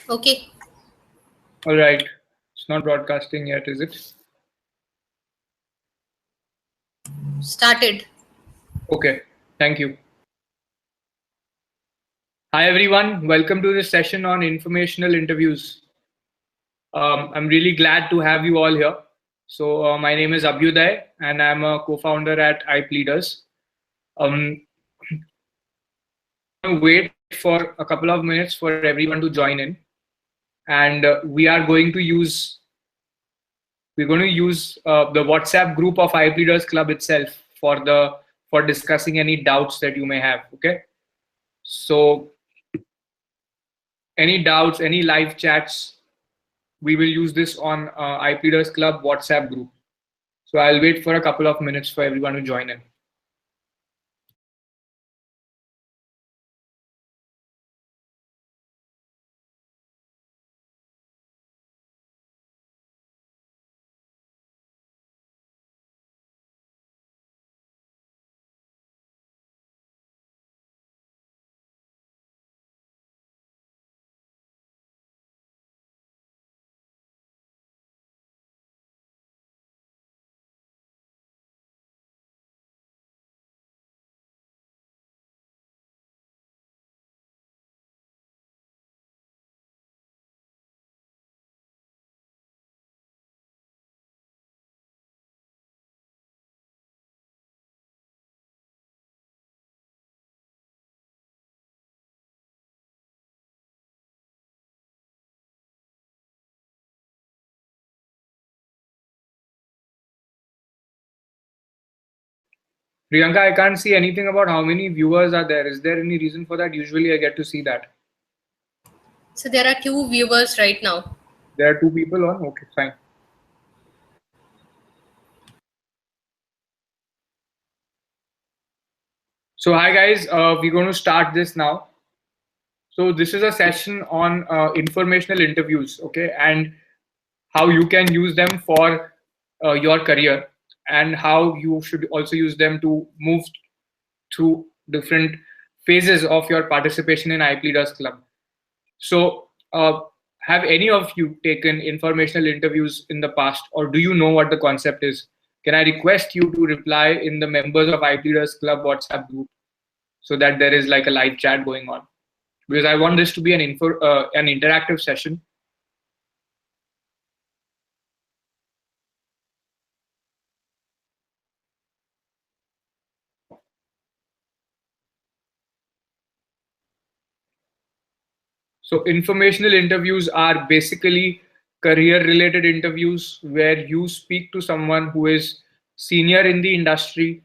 Okay, All right. It's not broadcasting yet, is it? started. Okay. Thank you. Hi, everyone. Welcome to this session on informational interviews. I'm really glad to have you all here. My name is Abhyuday, and I'm a co-founder at IP Leaders. Um, I'm going to wait for a couple of minutes for everyone to join in, and we're going to use the WhatsApp group of IP Leaders Club itself for discussing any doubts that you may have. Okay. So any doubts, any live chats, we will use this on IP Leaders Club WhatsApp group. So I'll wait for a couple of minutes for everyone to join in. Priyanka, I can't see anything about how many viewers are there. Is there any reason for that? Usually I get to see that. So there are two viewers right now. There are two people on. Okay, fine. So hi guys, we're going to start this now. So this is a session on informational interviews, okay, and how you can use them for your career, and how you should also use them to move through different phases of your participation in IP Leaders Club. So, have any of you taken informational interviews in the past, or do you know what the concept is? Can I request you to reply in the members of IP Leaders Club WhatsApp group so that there is like a live chat going on? Because I want this to be an interactive session. So informational interviews are basically career related interviews where you speak to someone who is senior in the industry,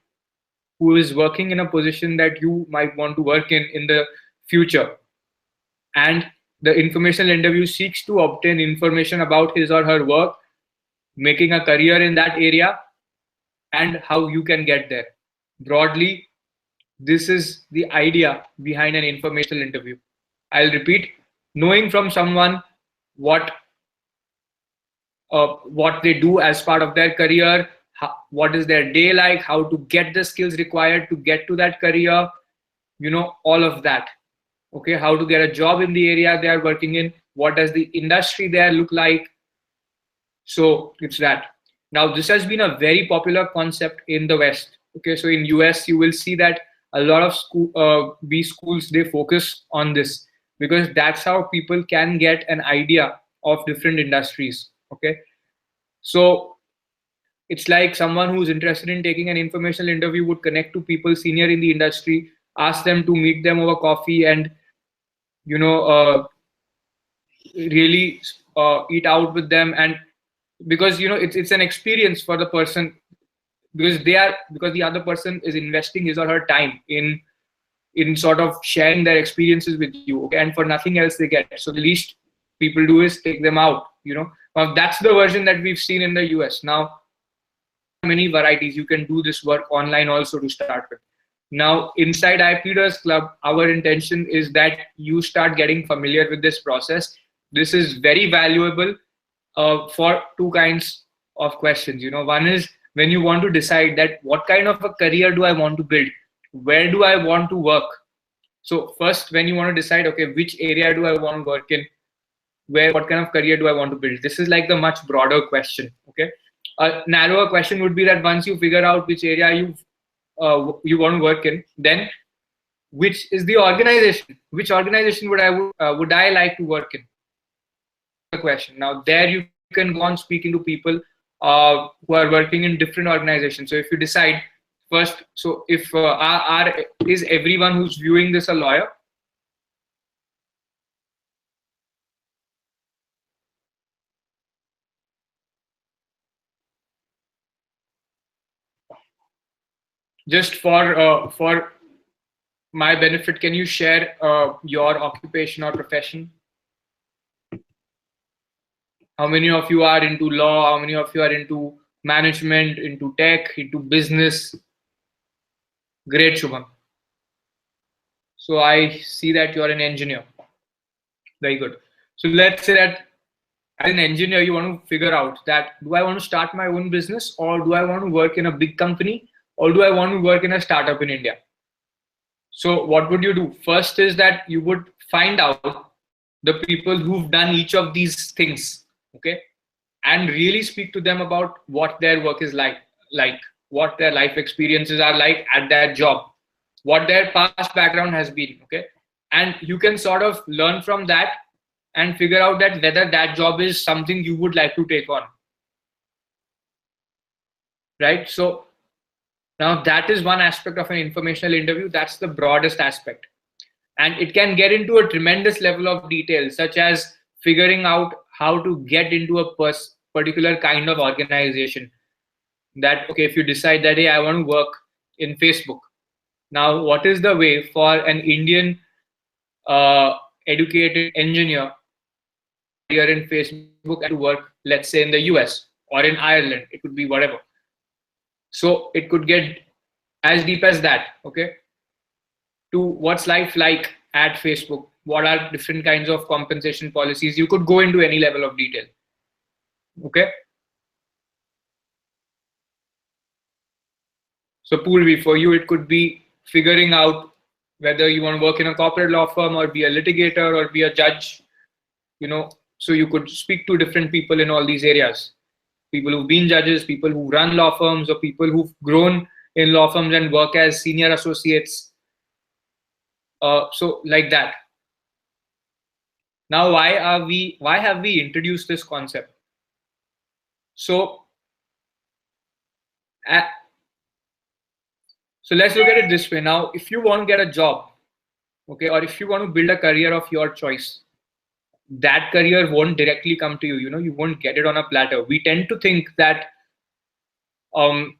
who is working in a position that you might want to work in the future. And the informational interview seeks to obtain information about his or her work, making a career in that area, and how you can get there. Broadly, this is the idea behind an informational interview. I'll repeat: knowing from someone what what they do as part of their career, what is their day like, how to get the skills required to get to that career, all of that. Okay, how to get a job in the area they are working in, what does the industry there look like. So it's that. Now this has been a very popular concept in the West. Okay, so in US you will see that a lot of B schools, they focus on this because that's how people can get an idea of different industries. Okay, so it's like someone who's interested in taking an informational interview would connect to people senior in the industry, ask them to meet them over coffee, and you know uh, really eat out with them. And because it's an experience for the person, because the other person is investing his or her time in sort of sharing their experiences with you, okay, and for nothing else they get. So the least people do is take them out. Now that's the version that we've seen in the US. Now many varieties. You can do this work online also to start with. Now, inside IP Leaders Club, our intention is that you start getting familiar with this process. This is very valuable for two kinds of questions. One is when you want to decide that what kind of a career do I want to build? Where do I want to work? So first, when you want to decide, okay, which area do I want to work in? where what kind of career do I want to build? This is like the much broader question. Okay, a narrower question would be that once you figure out which area you want to work in, then which is the organization? Which organization would I like to work in? That's the question. Now there you can go on speaking to people who are working in different organizations. So if you decide first, so if is everyone who's viewing this a lawyer? Just for my benefit, can you share your occupation or profession? How many of you are into law? How many of you are into management, into tech, into business? Great, Shubham. So I see that you're an engineer. Very good. So let's say that as an engineer, you want to figure out that do I want to start my own business, or do I want to work in a big company, or do I want to work in a startup in India? So what would you do? First is that you would find out the people who've done each of these things, okay, and really speak to them about what their work is like what their life experiences are like at that job, what their past background has been, okay, and you can sort of learn from that and figure out that whether that job is something you would like to take on, right? So now that is one aspect of an informational interview. That's the broadest aspect, and it can get into a tremendous level of detail, such as figuring out how to get into a particular kind of organization. That okay, if you decide that hey, I want to work in Facebook, now what is the way for an Indian educated engineer here in Facebook and to work, let's say in the US or in Ireland, it could be whatever. So it could get as deep as that, okay, to what's life like at Facebook, what are different kinds of compensation policies. You could go into any level of detail, okay. So Purvi, for you, it could be figuring out whether you want to work in a corporate law firm or be a litigator or be a judge, so you could speak to different people in all these areas. People who've been judges, people who run law firms, or people who've grown in law firms and work as senior associates. So like that. Now, why have we introduced this concept? So, uh, so let's look at it this way. Now, if you want to get a job, okay, or if you want to build a career of your choice, that career won't directly come to you. You won't get it on a platter. We tend to think that we'll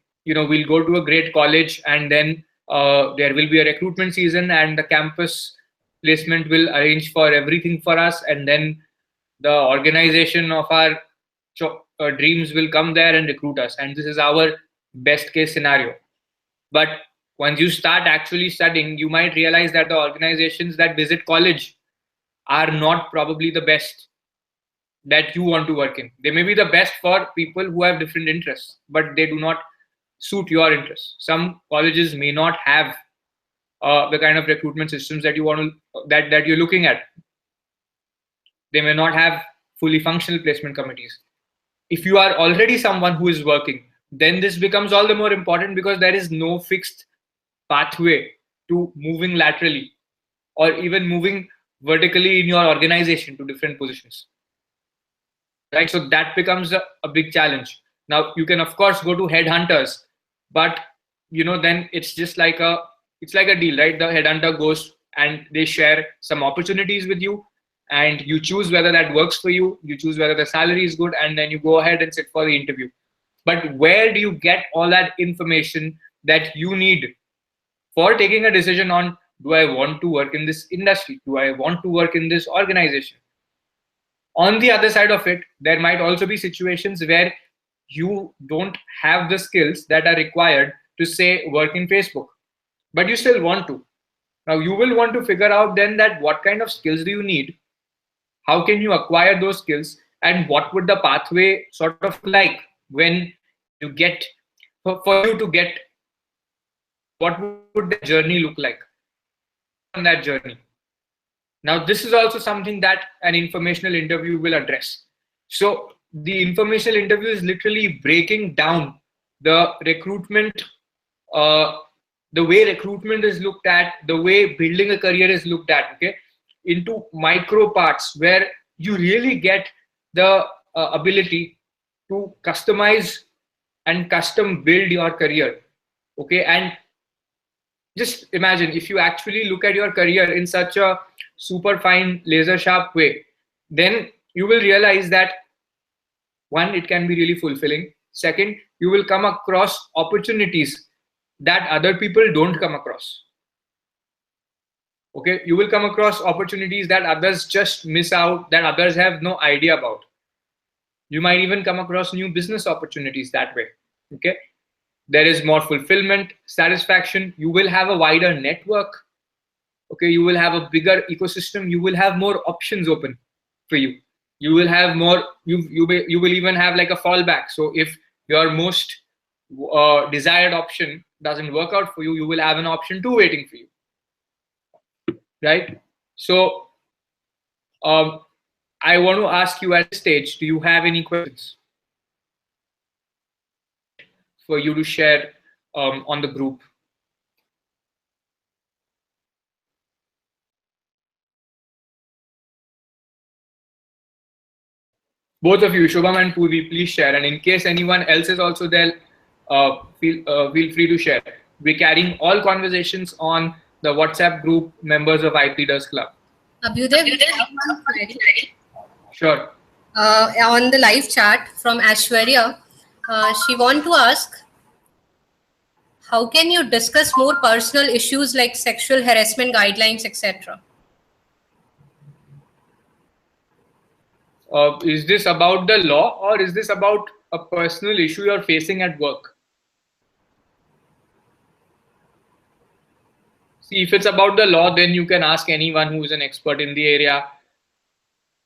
go to a great college and then there will be a recruitment season and the campus placement will arrange for everything for us, and then the organization of our dreams will come there and recruit us, and this is our best case scenario. But once you start actually studying, you might realize that the organizations that visit college are not probably the best that you want to work in. They may be the best for people who have different interests, but they do not suit your interests. Some colleges may not have the kind of recruitment systems that you want to that you're looking at. They may not have fully functional placement committees. If you are already someone who is working, then this becomes all the more important because there is no fixed pathway to moving laterally or even moving vertically in your organization to different positions, right? So that becomes a big challenge. Now you can of course go to headhunters, but then it's like a deal, right? The headhunter goes and they share some opportunities with you, and you choose whether that works for you, you choose whether the salary is good, and then you go ahead and sit for the interview. But where do you get all that information that you need for taking a decision on, do I want to work in this industry, do I want to work in this organization? On the other side of it, there might also be situations where you don't have the skills that are required to say work in Facebook, but you still want to. Now you will want to figure out then that what kind of skills do you need, how can you acquire those skills, and what would the pathway sort of look like when you get for you to get, what would the journey look like? What would you do on that journey? Now, this is also something that an informational interview will address. So, the informational interview is literally breaking down the recruitment, uh, the way recruitment is looked at, the way building a career is looked at, okay, into micro parts where you really get the ability to customize and custom build your career, okay. And just imagine if you actually look at your career in such a super fine laser sharp way, then you will realize that one, it can be really fulfilling. Second, you will come across opportunities that other people don't come across. Okay, you will come across opportunities that others just miss out, that others have no idea about. You might even come across new business opportunities that way. Okay, there is more fulfillment, satisfaction. You will have a wider network. Okay, you will have a bigger ecosystem. You will have more options open for you. You will have more. You will even have like a fallback. So if your most desired option doesn't work out for you, you will have an option two waiting for you, right? So um, I want to ask you at this stage, do you have any questions for you to share on the group? Both of you, Shubham and Purvi, please share. And in case anyone else is also there, feel free to share. We're carrying all conversations on the WhatsApp group members of IP Leaders Club. Abhyuday, we have one query Sure. on the live chat from Ashwarya. She want to ask, how can you discuss more personal issues like sexual harassment guidelines, etc.? Is this about the law or is this about a personal issue you're facing at work? See, if it's about the law, then you can ask anyone who is an expert in the area,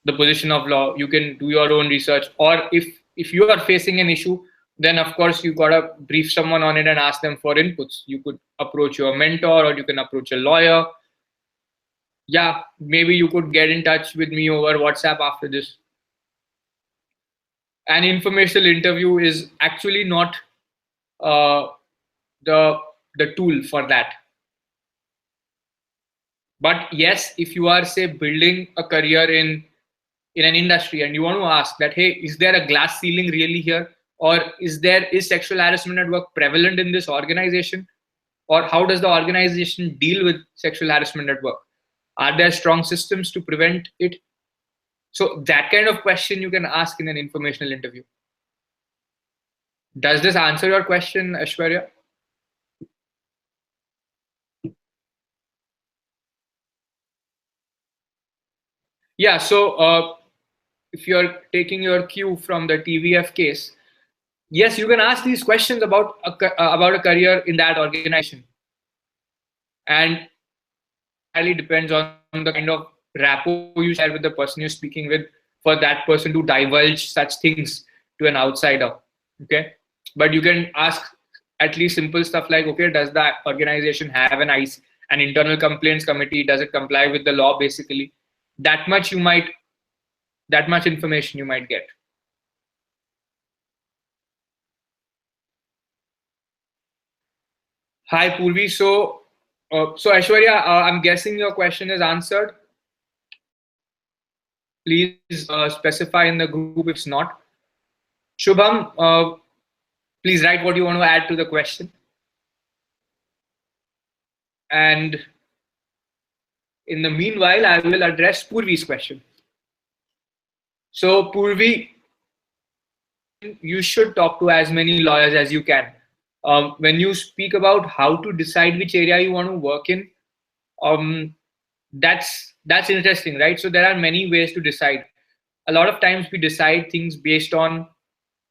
the position of law. You can do your own research. Or if you are facing an issue, then of course you gotta brief someone on it and ask them for inputs. You could approach your mentor or you can approach a lawyer. Yeah, maybe you could get in touch with me over WhatsApp after this. An informational interview is actually not uh, the the tool for that. But yes, if you are say building a career in an industry and you want to ask that, hey, is there a glass ceiling really here, or is sexual harassment at work prevalent in this organization, or how does the organization deal with sexual harassment at work? Are there strong systems to prevent it? So that kind of question you can ask in an informational interview. Does this answer your question, Ashwarya? Yeah, so if you're taking your cue from the TVF case, yes, you can ask these questions about a career in that organization, and entirely depends on the kind of rapport you share with the person you're speaking with for that person to divulge such things to an outsider. Okay, but you can ask at least simple stuff like, okay, does the organization have an internal complaints committee? Does it comply with the law? Basically, that much you might that much information you might get. Hi, Purvi. So Aishwarya, I'm guessing your question is answered. Please specify in the group if it's not. Shubham, please write what you want to add to the question. And in the meanwhile, I will address Purvi's question. So, Purvi, you should talk to as many lawyers as you can. When you speak about how to decide which area you want to work in, um, that's interesting, right? So there are many ways to decide. A lot of times we decide things based on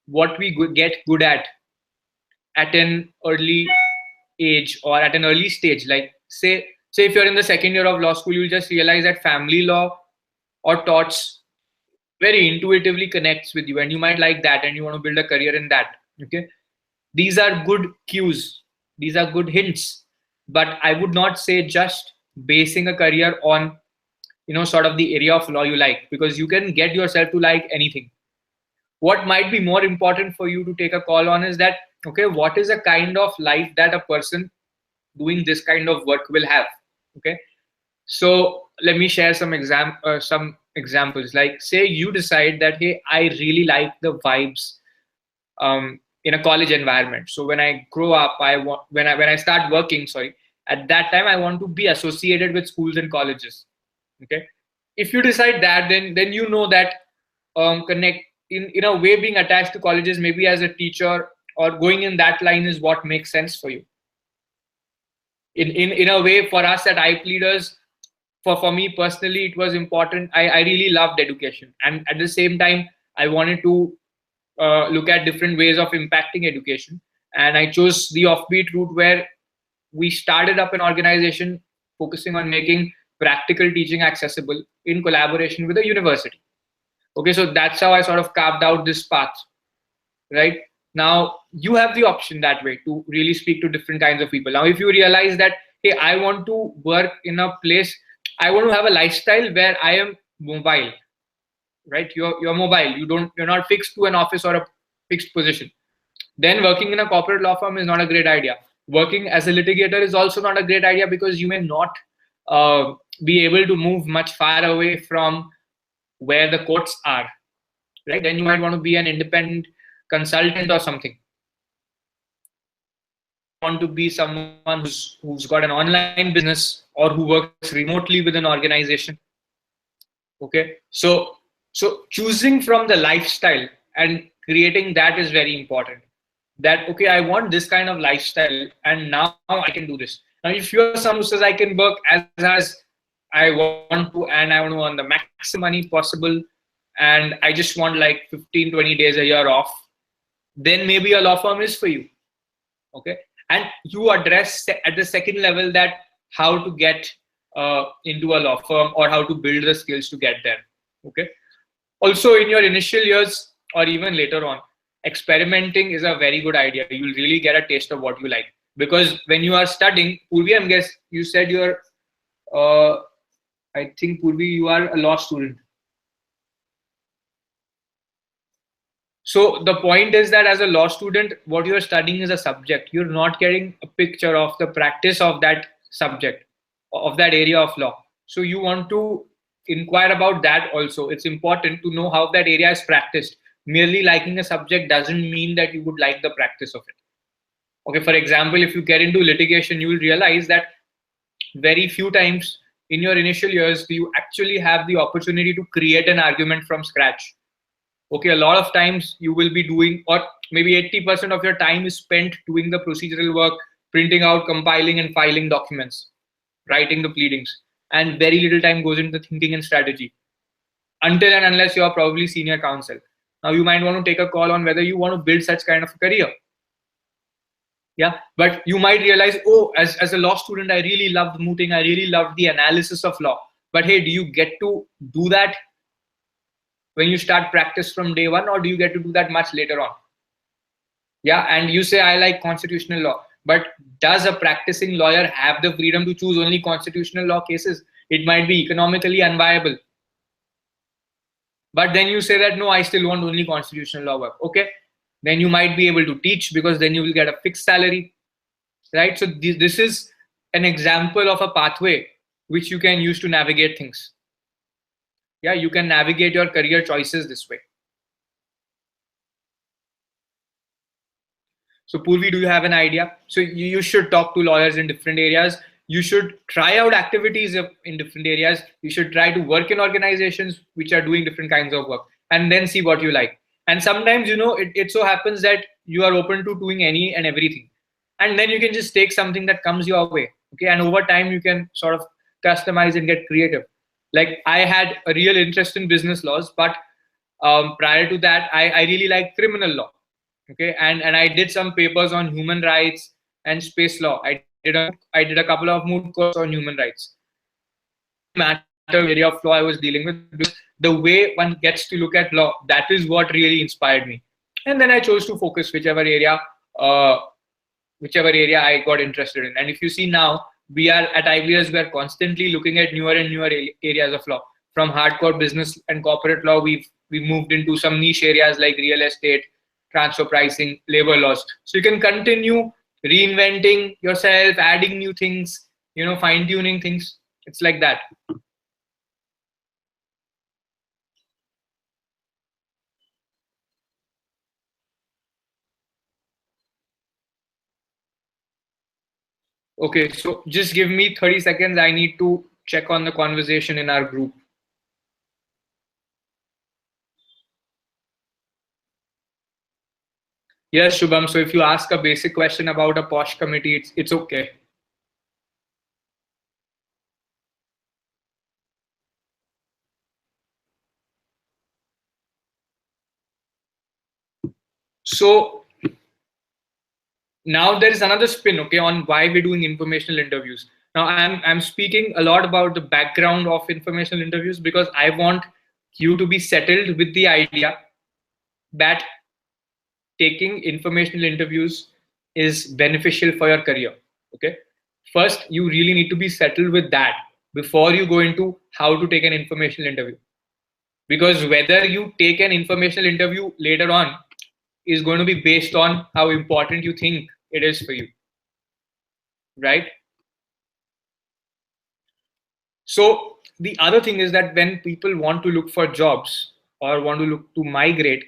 what we get good at an early age or at an early stage. Like say if you're in the second year of law school, you'll just realize that family law or torts very intuitively connects with you, and you might like that and you want to build a career in that. Okay, these are good cues, these are good hints, but I would not say just basing a career on sort of the area of law you like, because you can get yourself to like anything. What might be more important for you to take a call on is that, okay, what is a kind of life that a person doing this kind of work will have? Okay, so let me share some examples. Like, say you decide that, hey, I really like the vibes in a college environment. So when I grow up, I want when I start working, sorry, at that time I want to be associated with schools and colleges. Okay, if you decide that, then you know that connect in a way, being attached to colleges, maybe as a teacher or going in that line, is what makes sense for you. In a way, for us at IP leaders, for me personally, it was important. I really loved education, and at the same time I wanted to look at different ways of impacting education, and I chose the offbeat route, where we started up an organization focusing on making practical teaching accessible in collaboration with a university. Okay, so that's how I sort of carved out this path. Right now, you have the option that way to really speak to different kinds of people. Now, if you realize that, hey, I want to work in a place, I want to have a lifestyle where I am mobile, right? You're mobile. You're not fixed to an office or a fixed position. Then working in a corporate law firm is not a great idea. Working as a litigator is also not a great idea, because you may not be able to move much far away from where the courts are, right? Then you might want to be an independent consultant or something. Want to be someone who's got an online business, or who works remotely with an organization. Okay, so choosing from the lifestyle and creating that is very important. That, okay, I want this kind of lifestyle, and now I can do this. Now, if you're someone who says I can work as I want to, and I want to earn the maximum money possible, and I just want like 15-20 days a year off, then maybe a law firm is for you. Okay, and you address at the second level that how to get into a law firm, or how to build the skills to get there. Okay, also in your initial years, or even later on, experimenting is a very good idea. You'll really get a taste of what you like, because when you are studying, Purvi, I guess you said you're I think, Purvi, you are a law student. So the point is that as a law student, what you're studying is a subject. You're not getting a picture of the practice of that subject, of that area of law. So you want to inquire about that also. It's important to know how that area is practiced. Merely liking a subject doesn't mean that you would like the practice of it. Okay, for example, if you get into litigation, you will realize that very few times in your initial years do you actually have the opportunity to create an argument from scratch. Okay, a lot of times you will be doing, or maybe 80% of your time is spent doing the procedural work, printing out, compiling and filing documents, writing the pleadings, and very little time goes into the thinking and strategy, until and unless you are probably senior counsel. Now you might want to take a call on whether you want to build such kind of a career. Yeah, but you might realize, oh, as a law student, I really loved mooting, I really loved the analysis of law. But hey, do you get to do that when you start practice from day one, or do you get to do that much later on? Yeah, and you say, I like constitutional law, but does a practicing lawyer have the freedom to choose only constitutional law cases? It might be economically unviable. But then you say that, no, I still want only constitutional law work. Okay, then you might be able to teach, because then you will get a fixed salary, right? So this is an example of a pathway which you can use to navigate things. Yeah, you can navigate your career choices this way. So Purvi, do you have an idea? So you should talk to lawyers in different areas. You should try out activities in different areas. You should try to work in organizations which are doing different kinds of work, and then see what you like. And sometimes, it so happens that you are open to doing any and everything. And then you can just take something that comes your way. Okay, and over time you can sort of customize and get creative. Like, I had a real interest in business laws, but prior to that, I really like criminal law. Okay, and I did some papers on human rights and space law. I did a couple of moot courts on human rights. Matter area of law I was dealing with, because the way one gets to look at law, that is what really inspired me. And then I chose to focus whichever area I got interested in. And if you see now, We are at IBS, we are constantly looking at newer and newer areas of law. From hardcore business and corporate law, we've moved into some niche areas like real estate, transfer pricing, labor laws. So you can continue reinventing yourself, adding new things, fine tuning things. It's like that. Okay, so just give me 30 seconds. I need to check on the conversation in our group. Yes, Shubham. So if you ask a basic question about a posh committee, it's okay. So now there is another spin, okay, on why we're doing informational interviews. Now I'm speaking a lot about the background of informational interviews because I want you to be settled with the idea that taking informational interviews is beneficial for your career. Okay, first you really need to be settled with that before you go into how to take an informational interview, because whether you take an informational interview later on is going to be based on how important you think it is for you, right? So the other thing is that when people want to look for jobs or want to look to migrate,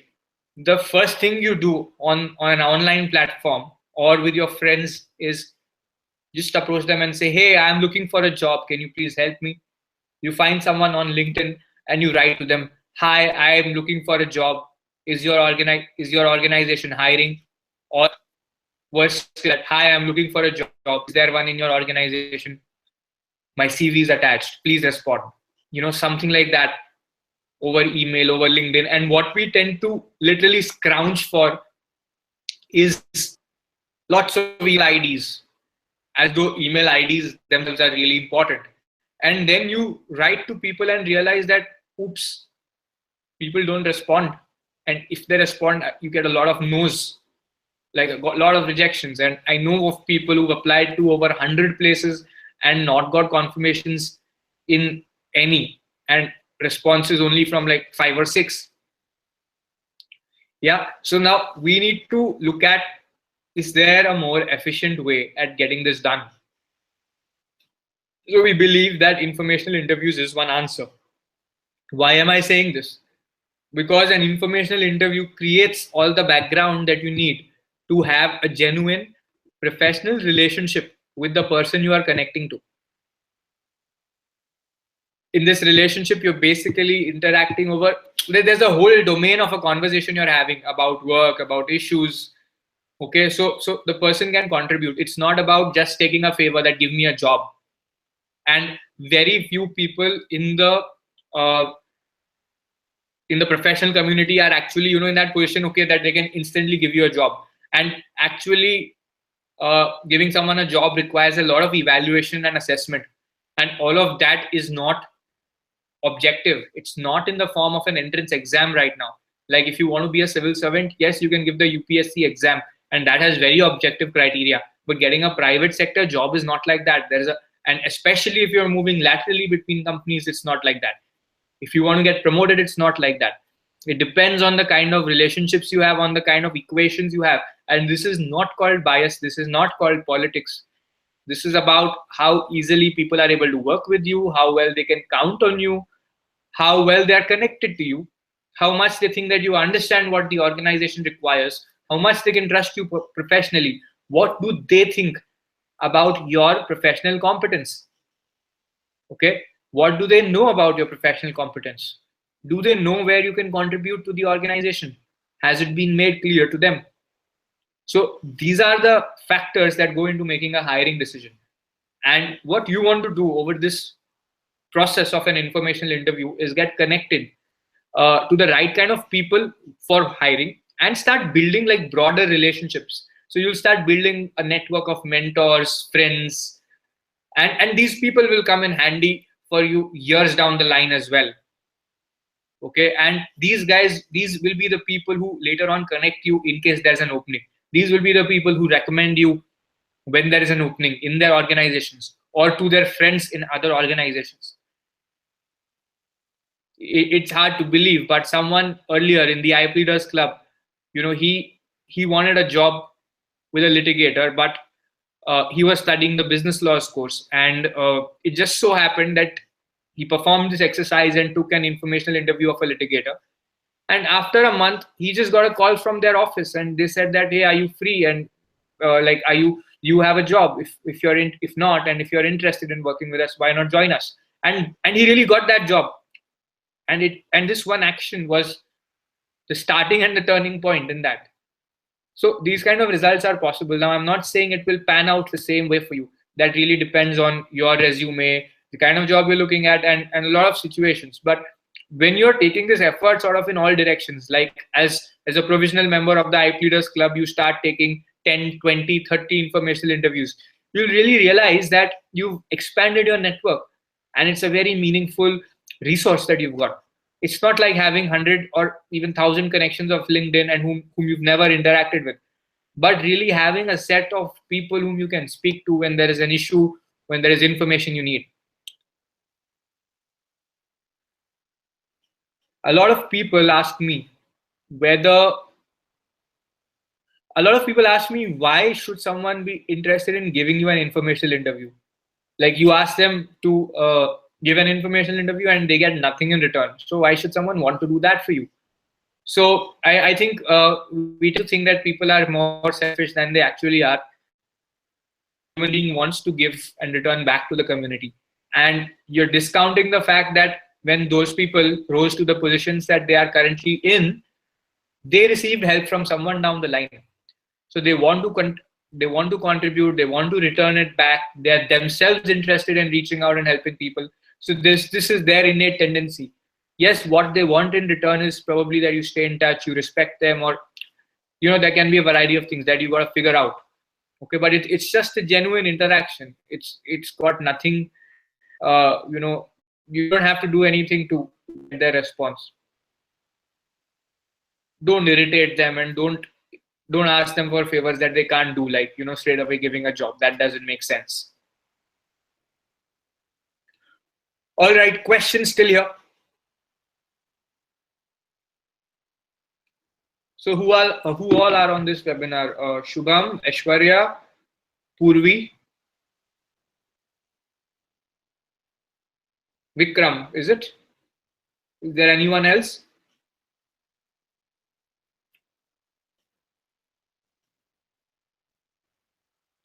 the first thing you do on an online platform or with your friends is just approach them and say, hey, I'm looking for a job, can you please help me? You find someone on LinkedIn and you write to them, hi, I am looking for a job, is your organization hiring? Or worse, that, hi, I'm looking for a job, is there one in your organization? My CV is attached, please respond. Something like that, over email, over LinkedIn. And what we tend to literally scrounge for is lots of email IDs, as though email IDs themselves are really important. And then you write to people and realize that, oops, people don't respond. And if they respond, you get a lot of no's, like a lot of rejections. And I know of people who've applied to over 100 places and not got confirmations in any, and responses only from like 5 or 6. Yeah, so now we need to look at, is there a more efficient way at getting this done? So we believe that informational interviews is one answer. Why am I saying this? Because an informational interview creates all the background that you need to have a genuine professional relationship with the person you are connecting to. In this relationship, you're basically interacting over, there's a whole domain of a conversation you're having about work, about issues. Okay, so the person can contribute. It's not about just taking a favor that give me a job. And very few people uh, in the professional community are actually in that position, okay, that they can instantly give you a job. And actually giving someone a job requires a lot of evaluation and assessment, and all of that is not objective. It's not in the form of an entrance exam right now. Like if you want to be a civil servant, yes, you can give the UPSC exam, and that has very objective criteria. But getting a private sector job is not like that. And especially if you're moving laterally between companies, it's not like that. If you want to get promoted, it's not like that. It depends on the kind of relationships you have, on the kind of equations you have. And this is not called bias. This is not called politics. This is about how easily people are able to work with you, how well they can count on you, how well they are connected to you, how much they think that you understand what the organization requires, how much they can trust you professionally, what do they think about your professional competence. Okay, what do they know about your professional competence? Do they know where you can contribute to the organization? Has it been made clear to them? So these are the factors that go into making a hiring decision. And what you want to do over this process of an informational interview is get connected to the right kind of people for hiring, and start building like broader relationships. So you'll start building a network of mentors, friends, and these people will come in handy for you years down the line as well. Okay, and these will be the people who later on connect you in case there's an opening. These will be the people who recommend you when there is an opening in their organizations. or to their friends in other organizations. It's hard to believe, but someone earlier in the IP Leaders Club, he wanted a job with a litigator, but he was studying the business laws course, and it just so happened that he performed this exercise and took an informational interview of a litigator. And after a month, he just got a call from their office, and they said that, hey, are you free? And like, are you have a job? If you're in, if not, and if you're interested in working with us, why not join us? And he really got that job. And this one action was the starting and the turning point in that. So these kind of results are possible. Now, I'm not saying it will pan out the same way for you. That really depends on your resume, the kind of job you're looking at, and a lot of situations. But when you're taking this effort sort of in all directions, like as a provisional member of the IP Leaders Club, you start taking 10, 20, 30 informational interviews, you'll really realize that you've expanded your network, and it's a very meaningful resource that you've got. It's not like having 100 or even 1,000 connections of LinkedIn and whom you've never interacted with, but really having a set of people whom you can speak to when there is an issue, when there is information you need. A lot of people ask me why should someone be interested in giving you an informational interview? Like, you ask them to give an informational interview and they get nothing in return. So why should someone want to do that for you? So I think we tend to think that people are more selfish than they actually are. Human being wants to give and return back to the community. And you're discounting the fact that when those people rose to the positions that they are currently in, they received help from someone down the line. So they want to contribute, they want to return it back. They are themselves interested in reaching out and helping people. So this is their innate tendency. Yes, what they want in return is probably that you stay in touch, you respect them, or there can be a variety of things that you got to figure out. Okay, but it's just a genuine interaction. It's got nothing. You don't have to do anything to get their response. Don't irritate them, and don't ask them for favors that they can't do, like straight away giving a job. That doesn't make sense. All right, questions still here? So who all are on this webinar? Shubham, Aishwarya, Purvi, Vikram, is it? Is there anyone else?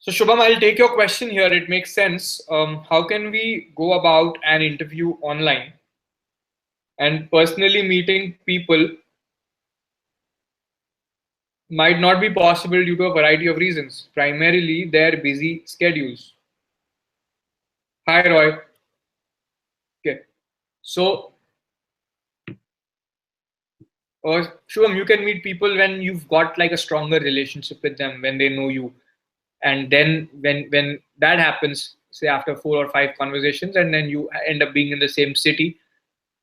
So Shubham, I'll take your question here. It makes sense. How can we go about an interview online? And personally meeting people might not be possible due to a variety of reasons, primarily their busy schedules. Hi, Roy. Okay. So, Shubham, you can meet people when you've got like a stronger relationship with them, when they know you. And then when that happens, say after 4 or 5 conversations, and then you end up being in the same city,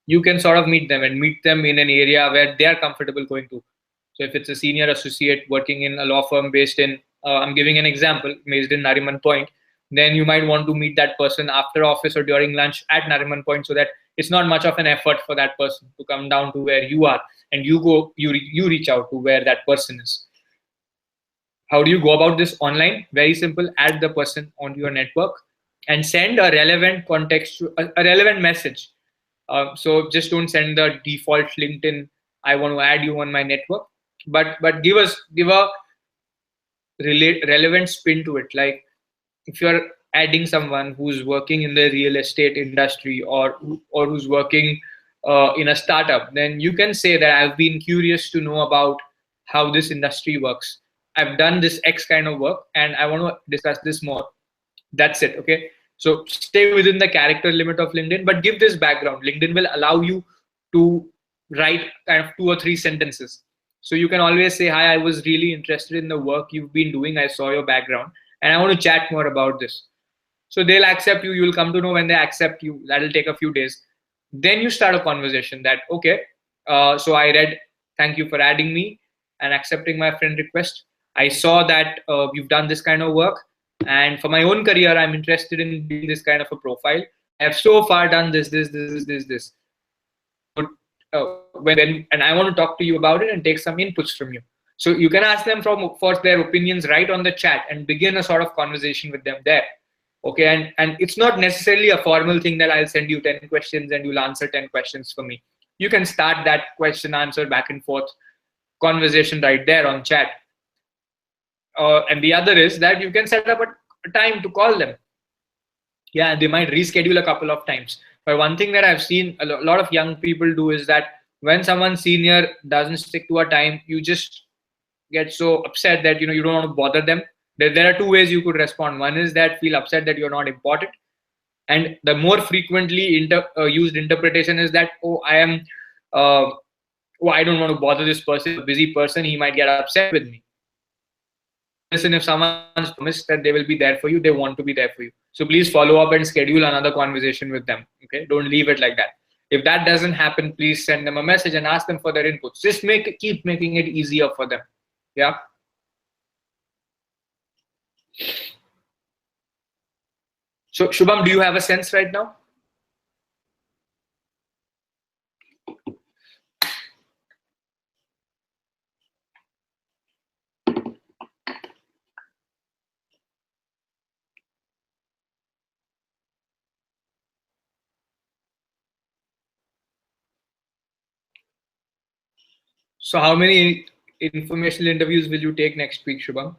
you can sort of meet them in an area where they are comfortable going to. So if it's a senior associate working in a law firm based in, I'm giving an example, based in Nariman Point, then you might want to meet that person after office or during lunch at Nariman Point, so that it's not much of an effort for that person to come down to where you are, and you reach out to where that person is. How do you go about this online? Very simple. Add the person onto your network and send a relevant context, a relevant message. So just don't send the default LinkedIn, I want to add you on my network, but give a relevant spin to it. Like, if you're adding someone who's working in the real estate industry or who's working in a startup, then you can say that I've been curious to know about how this industry works. I've done this X kind of work and I want to discuss this more. That's it. Okay. So stay within the character limit of LinkedIn, but give this background. LinkedIn will allow you to write kind of 2 or 3 sentences. So you can always say, hi, I was really interested in the work you've been doing. I saw your background and I want to chat more about this. So they'll accept you. You'll come to know when they accept you. That'll take a few days. Then you start a conversation that, okay, so I read, thank you for adding me and accepting my friend request. I saw that you've done this kind of work. And for my own career, I'm interested in building this kind of a profile. I have so far done this. And I want to talk to you about it and take some inputs from you. So you can ask them for their opinions right on the chat and begin a sort of conversation with them there. Okay, and it's not necessarily a formal thing that I'll send you 10 questions and you'll answer 10 questions for me. You can start that question answer back and forth conversation right there on chat. And the other is that you can set up a time to call them. Yeah, they might reschedule a couple of times. But one thing that I've seen a lot of young people do is that when someone senior doesn't stick to a time, you just get so upset that you don't want to bother them. There are two ways you could respond. One is that feel upset that you're not important, and the more frequently used interpretation is that, oh, I don't want to bother this person, a busy person, he might get upset with me. Listen, if someone's promised that they will be there for you, they want to be there for you. So please follow up and schedule another conversation with them. Okay, don't leave it like that. If that doesn't happen, please send them a message and ask them for their inputs. Just keep making it easier for them. Yeah. So Shubham, do you have a sense right now? So how many informational interviews will you take next week, Shubham?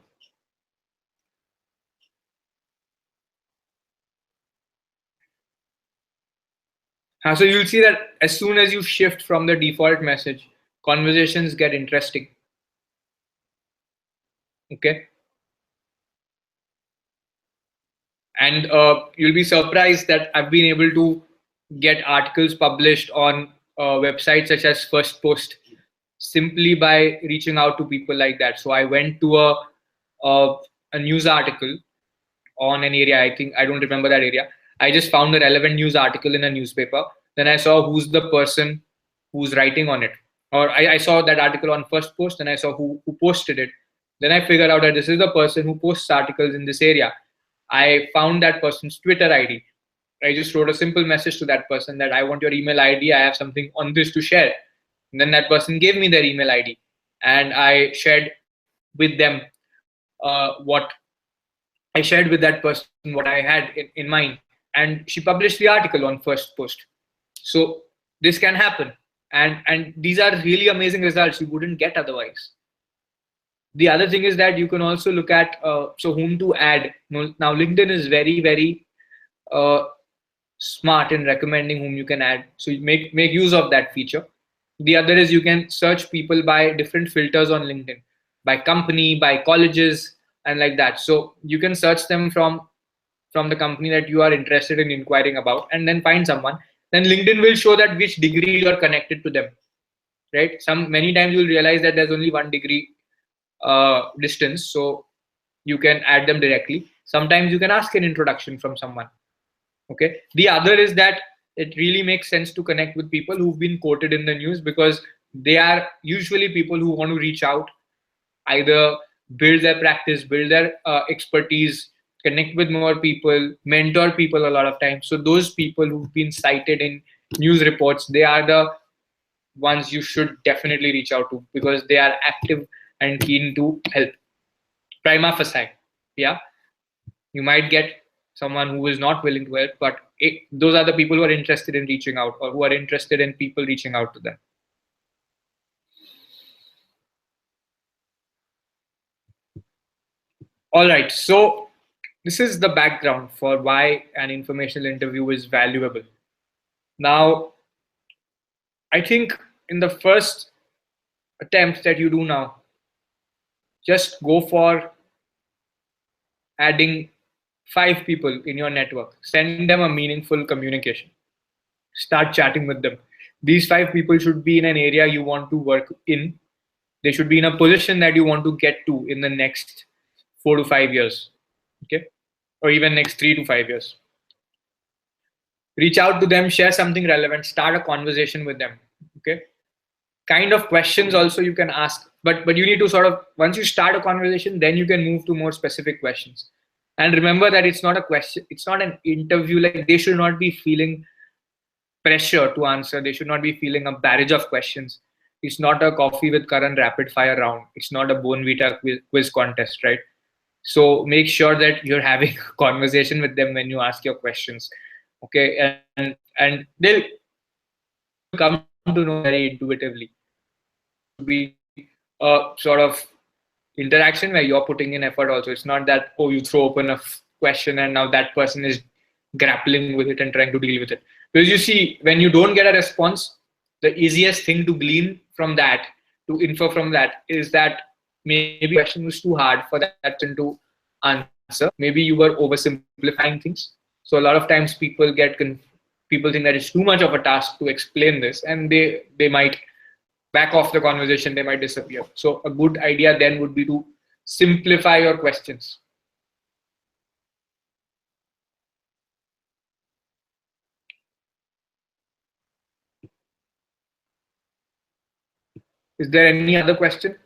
So you'll see that as soon as you shift from the default message, conversations get interesting. Okay. And you'll be surprised that I've been able to get articles published on websites such as First Post simply by reaching out to people like that. So I went to a news article on an area. I don't remember that area. I just found a relevant news article in a newspaper. Then I saw who's the person who's writing on it. Or I saw that article on First Post and I saw who posted it. Then I figured out that this is the person who posts articles in this area. I found that person's Twitter ID. I just wrote a simple message to that person that I want your email ID. I have something on this to share. And then that person gave me their email ID. And I shared with them that person what I had in mind. And she published the article on First Post. So this can happen. And these are really amazing results you wouldn't get otherwise. The other thing is that you can also look at whom to add. Now LinkedIn is very, very smart in recommending whom you can add. So you make use of that feature. The other is you can search people by different filters on LinkedIn, by company, by colleges, and like that. So you can search them from the company that you are interested in inquiring about, and then find someone. Then LinkedIn will show that which degree you are connected to them, right? Many times you'll realize that there's only 1 degree distance, so you can add them directly. Sometimes you can ask an introduction from someone. Okay. The other is that it really makes sense to connect with people who've been quoted in the news, because they are usually people who want to reach out, either build their practice, build their expertise, connect with more people, mentor people a lot of times. So those people who've been cited in news reports, they are the ones you should definitely reach out to, because they are active and keen to help. Prima facie. Yeah. You might get someone who is not willing to help, but those are the people who are interested in reaching out, or who are interested in people reaching out to them. All right. So this is the background for why an informational interview is valuable. Now, I think in the first attempt that you do now, just go for adding 5 people in your network. Send them a meaningful communication. Start chatting with them. These 5 people should be in an area you want to work in. They should be in a position that you want to get to in the next 4 to 5 years. Okay. Or even next 3 to 5 years. Reach out to them, share something relevant, start a conversation with them. Okay. Kind of questions also you can ask, but you need to sort of, once you start a conversation, then you can move to more specific questions. And remember that it's not a question, it's not an interview. Like, they should not be feeling pressure to answer. They should not be feeling a barrage of questions. It's not a coffee with Karan rapid fire round. It's not a Bone Vita quiz contest, right? So make sure that you're having a conversation with them when you ask your questions. Okay, and you'll come to know them very intuitively. Should be a sort of interaction where you're putting in effort also. It's not that, oh, you throw open a question and now that person is grappling with it and trying to deal with it. Because you see, when you don't get a response, the easiest thing to glean from that, to infer from that, is that maybe the question was too hard for that person to answer. Maybe you were oversimplifying things. So a lot of times people think that it's too much of a task to explain this, and they might back off the conversation. They might disappear. So a good idea then would be to simplify your questions. Is there any other question?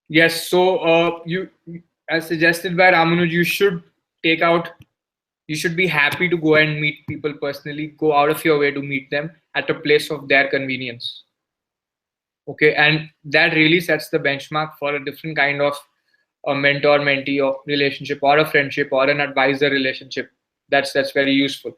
Yes. So you, as suggested by Ramanuj, take out. You should be happy to go and meet people personally. Go out of your way to meet them at a place of their convenience. Okay, and that really sets the benchmark for a different kind of a mentor-mentee or relationship, or a friendship, or an advisor relationship. That's very useful.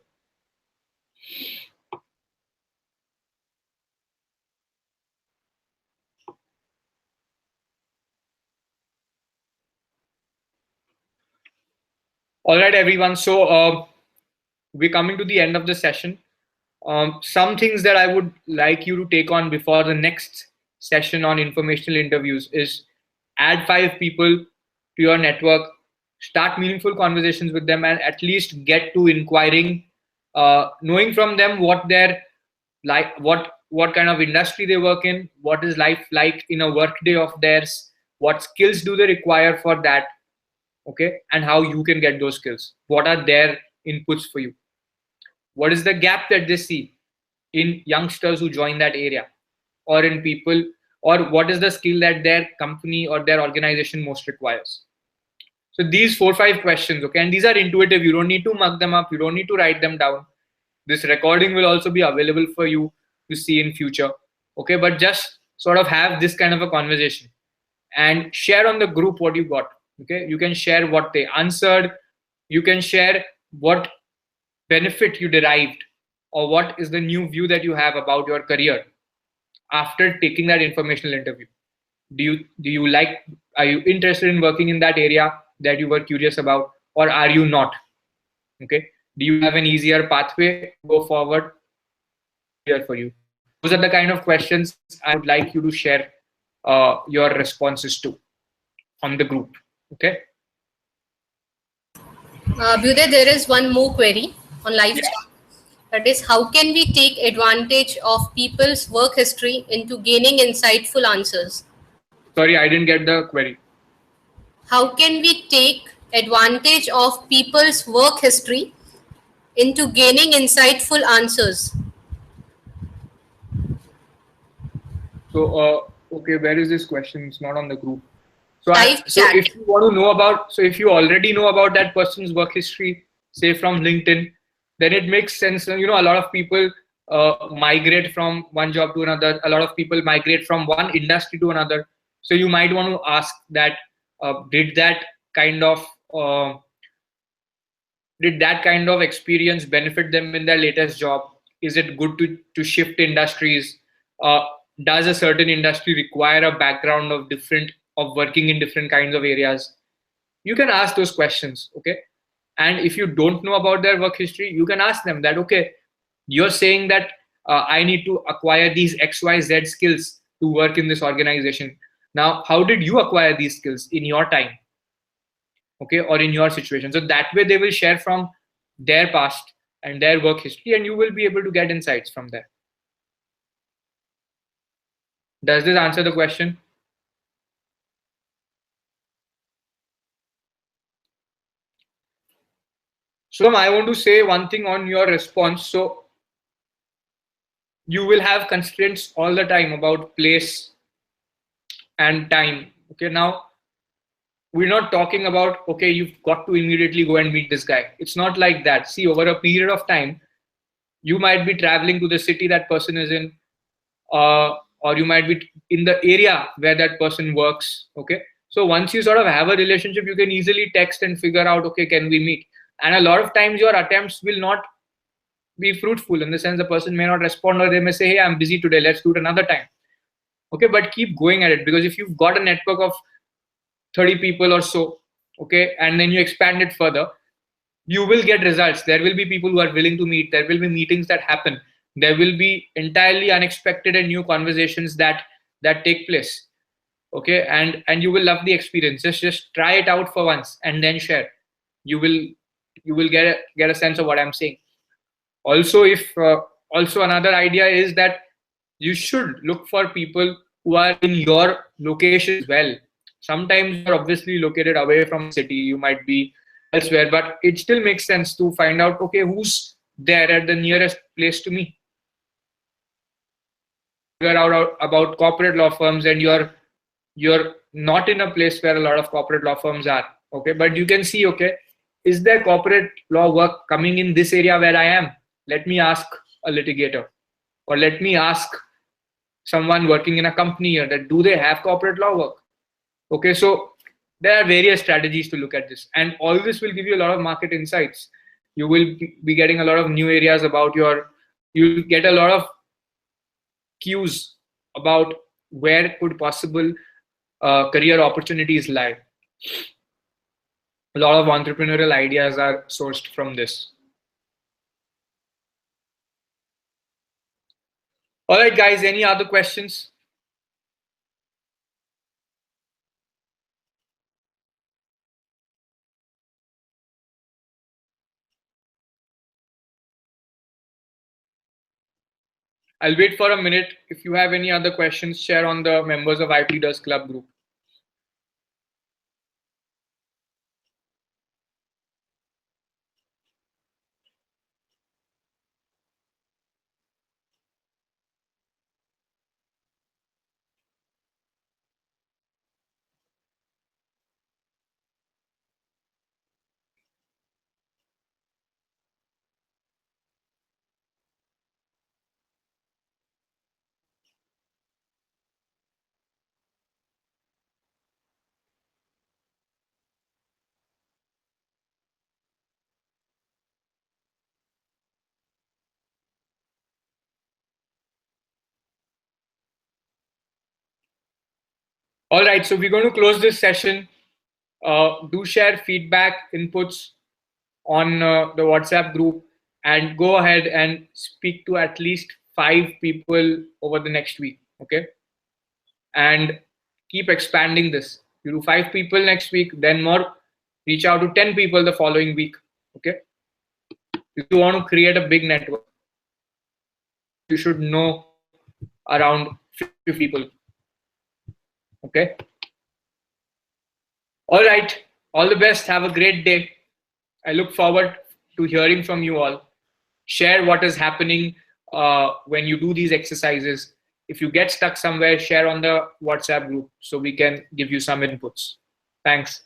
All right, everyone. So we're coming to the end of the session. Some things that I would like you to take on before the next session on informational interviews is add 5 people to your network, start meaningful conversations with them, and at least get to inquiring, knowing from them what their like what kind of industry they work in, what is life like in a work day of theirs, what skills do they require for that, okay, and how you can get those skills. What are their inputs for you? What is the gap that they see in youngsters who join that area, or in people, or what is the skill that their company or their organization most requires? So these 4 or 5 questions, okay, and these are intuitive. You don't need to mug them up. You don't need to write them down. This recording will also be available for you to see in future, okay, but just sort of have this kind of a conversation and share on the group what you got. Okay, you can share what they answered. You can share what benefit you derived, or what is the new view that you have about your career after taking that informational interview. Do you like, are you interested in working in that area that you were curious about, or are you not? Okay, do you have an easier pathway to go forward, or is it clear for you? Those are the kind of questions I would like you to share your responses to on the group. Okay. Abhyuday, there is one more query on live Yeah. chat. That is, how can we take advantage of people's work history into gaining insightful answers? Sorry, I didn't get the query. How can we take advantage of people's work history into gaining insightful answers? So, okay, where is this question? It's not on the group. Live So chat. if you want to know about, so if you already know about that person's work history, say from LinkedIn, then it makes sense. You know, a lot of people migrate from one job to another. A lot of people migrate from one industry to another. So you might want to ask that, did that kind of uh, did that kind of experience benefit them in their latest job? Is it good to shift industries? uh, does a certain industry require a background of different, of working in different kinds of areas? You can ask those questions, okay. And if you don't know about their work history, you can ask them that, okay, you're saying that I need to acquire these XYZ skills to work in this organization. Now, how did you acquire these skills in your time, okay, or in your situation? So that way they will share from their past and their work history, and you will be able to get insights from there. Does this answer the question? So I want to say one thing on your response. So you will have constraints all the time about place and time. Okay, now we're not talking about, okay, you've got to immediately go and meet this guy. It's not like that. See, over a period of time, you might be traveling to the city that person is in, or you might be in the area where that person works. Okay, so once you sort of have a relationship, you can easily text and figure out, okay, can we meet? And a lot of times your attempts will not be fruitful, in the sense the person may not respond, or they may say, hey, I'm busy today, let's do it another time. Okay, but keep going at it, because if you've got a network of 30 people or so, okay, and then you expand it further, you will get results. There will be people who are willing to meet, there will be meetings that happen, there will be entirely unexpected and new conversations that take place. Okay, and you will love the experience. Just try it out for once and then share. You will get a sense of what I'm saying. Also, if also another idea is that you should look for people who are in your location as well. Sometimes you're obviously located away from the city, you might be elsewhere, but it still makes sense to find out, okay, who's there at the nearest place to me. Figure out about corporate law firms, and you're not in a place where a lot of corporate law firms are. Okay, but you can see, okay, is there corporate law work coming in this area where I am? Let me ask a litigator, or let me ask someone working in a company here, that do they have corporate law work? Okay, so there are various strategies to look at this, and all this will give you a lot of market insights. You will be getting a lot of new areas about you'll get a lot of cues about where could possible career opportunities lie. A lot of entrepreneurial ideas are sourced from this. All right, guys, any other questions? I'll wait for a minute. If you have any other questions, share on the members of IP Leaders Club group. All right, so we're going to close this session. Do share feedback, inputs on the WhatsApp group, and go ahead and speak to at least 5 people over the next week. Okay, and keep expanding this. You do 5 people next week, then more. Reach out to 10 people the following week. Okay, if you want to create a big network, you should know around 50 people. Okay. All right. All the best. Have a great day. I look forward to hearing from you all. Share what is happening when you do these exercises. If you get stuck somewhere, share on the WhatsApp group so we can give you some inputs. Thanks.